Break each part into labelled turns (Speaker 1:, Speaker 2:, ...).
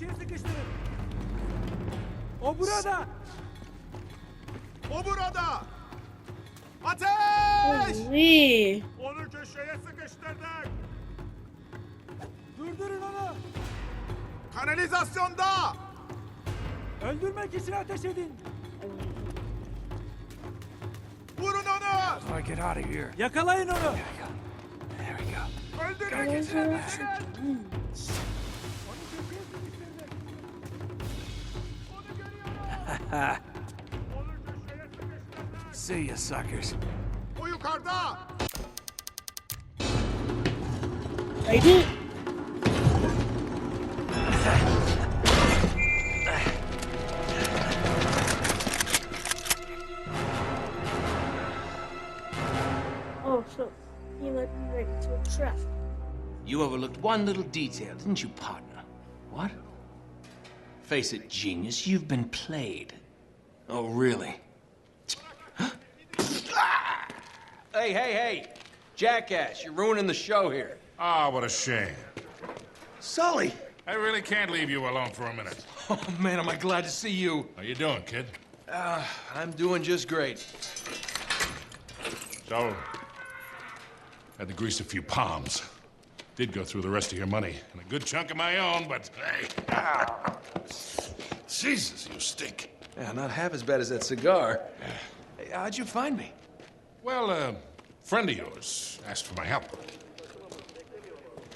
Speaker 1: köşeye sıkıştırın. O burada.
Speaker 2: O burada! Ateş!
Speaker 3: Uy.
Speaker 2: Onu köşeye sıkıştırdık!
Speaker 1: Durdurun onu.
Speaker 2: Kanalizasyonda!
Speaker 1: Öldürmek için ateş edin.
Speaker 2: Vurun onu!
Speaker 4: So I get out of here.
Speaker 1: Yakalayın onu.
Speaker 4: There we go.
Speaker 2: Öldürmek için ateş edin!
Speaker 1: Onu köşeye sıkıştırdık.
Speaker 2: Onu görüyorum! Onu köşeye sıkıştırdık!
Speaker 4: See you, suckers.
Speaker 2: O yukarıda!
Speaker 3: Haydi. Oh, so you led me right into a trap.
Speaker 5: You overlooked one little detail, didn't you, partner? What? Face it, genius, you've been played. Oh, really? Hey, hey, hey! Jackass, you're ruining the show here.
Speaker 6: Ah, what a shame.
Speaker 5: Sully!
Speaker 6: I really can't leave you alone for a minute.
Speaker 5: Oh, man, am I glad to see you.
Speaker 6: How you doing, kid?
Speaker 5: I'm doing just great.
Speaker 6: So, had to grease a few palms. Did go through the rest of your money, and a good chunk of my own, but hey. Jesus, you stink.
Speaker 5: Yeah, not half as bad as that cigar. Hey, how'd you find me?
Speaker 6: Well, a friend of yours asked for my help.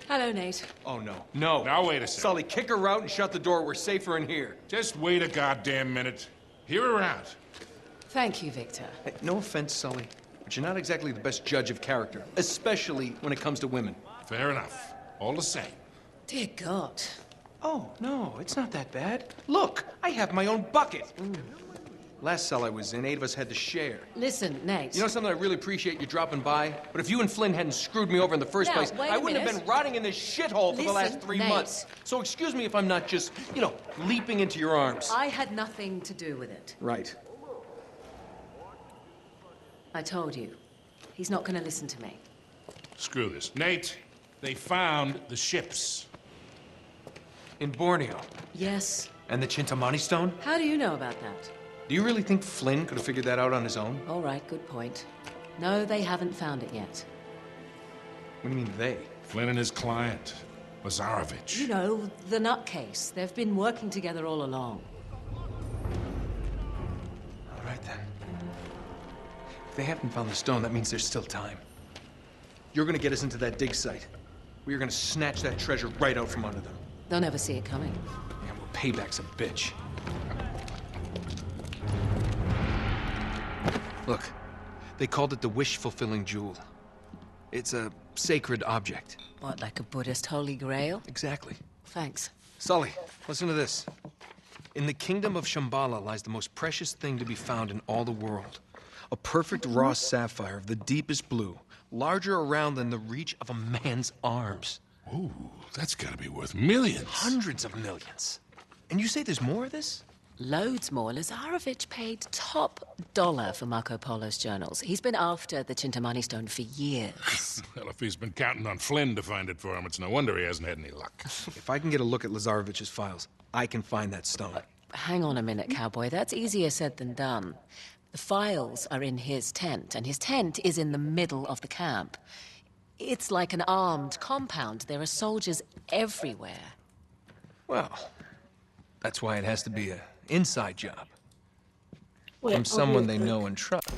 Speaker 7: Hello, Nate.
Speaker 5: Oh, no. No.
Speaker 6: Now, wait a second.
Speaker 5: Sully, kick her out and shut the door. We're safer in here.
Speaker 6: Just wait a goddamn minute. Hear her out.
Speaker 7: Thank you, Victor.
Speaker 5: Hey, no offense, Sully, but you're not exactly the best judge of character, especially when it comes to women.
Speaker 6: Fair enough. All the same.
Speaker 7: Dear God.
Speaker 5: Oh, no, it's not that bad. Look, I have my own bucket. Last cell I was in, 8 of us had to share.
Speaker 7: Listen, Nate.
Speaker 5: You know something, I really appreciate you dropping by, but if you and Flynn hadn't screwed me over in the first
Speaker 7: Now,
Speaker 5: place,
Speaker 7: wait
Speaker 5: I
Speaker 7: a
Speaker 5: wouldn't have
Speaker 7: minute.
Speaker 5: been rotting in this shithole for the last
Speaker 7: Listen,
Speaker 5: 3
Speaker 7: Nate.
Speaker 5: months. So excuse me if I'm not just, leaping into your arms.
Speaker 7: I had nothing to do with it.
Speaker 5: Right.
Speaker 7: I told you. He's not going to listen to me.
Speaker 6: Screw this. Nate, they found the ships.
Speaker 5: In Borneo.
Speaker 7: Yes.
Speaker 5: And the Chintamani stone?
Speaker 7: How do you know about that?
Speaker 5: Do you really think Flynn could have figured that out on his own?
Speaker 7: All right, good point. No, they haven't found it yet.
Speaker 5: What do you mean, they?
Speaker 6: Flynn and his client, Lazarovich.
Speaker 7: You know, the nutcase. They've been working together all along.
Speaker 5: All right, then. If they haven't found the stone, that means there's still time. You're gonna get us into that dig site. We are gonna snatch that treasure right out from under them.
Speaker 7: They'll never see it coming.
Speaker 5: Yeah, well, payback's a bitch. Look, they called it the wish-fulfilling jewel. It's a sacred object.
Speaker 7: What, like a Buddhist holy grail?
Speaker 5: Exactly.
Speaker 7: Thanks.
Speaker 5: Sully, listen to this. In the kingdom of Shambhala lies the most precious thing to be found in all the world. A perfect raw sapphire of the deepest blue, larger around than the reach of a man's arms.
Speaker 6: Ooh, that's gotta be worth millions.
Speaker 5: Hundreds of millions. And you say there's more of this?
Speaker 7: Loads more. Lazarovich paid top dollar for Marco Polo's journals. He's been after the Chintamani stone for years.
Speaker 6: Well, if he's been counting on Flynn to find it for him, it's no wonder he hasn't had any luck.
Speaker 5: If I can get a look at Lazarovich's files, I can find that stone.
Speaker 7: Hang on a minute, cowboy. That's easier said than done. The files are in his tent, and his tent is in the middle of the camp. It's like an armed compound. There are soldiers everywhere.
Speaker 5: Well, that's why it has to be an inside job.
Speaker 3: Wait,
Speaker 5: From someone they know and trust.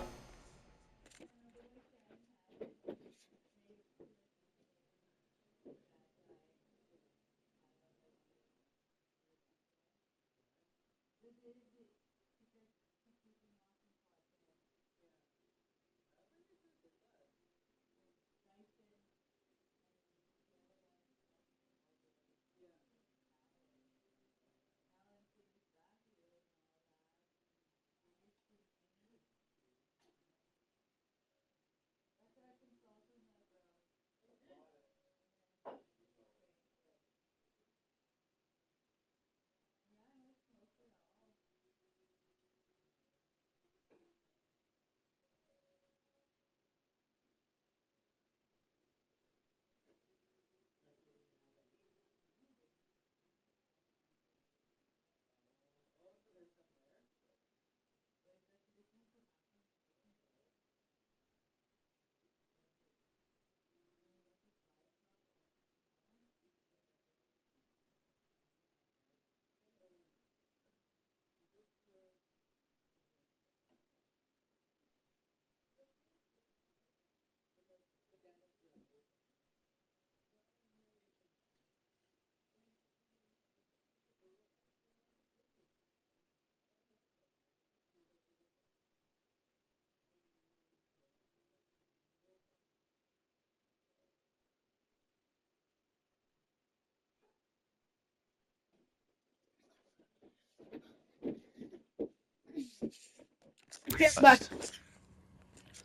Speaker 3: Okay, bak.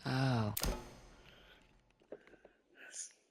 Speaker 7: Oh.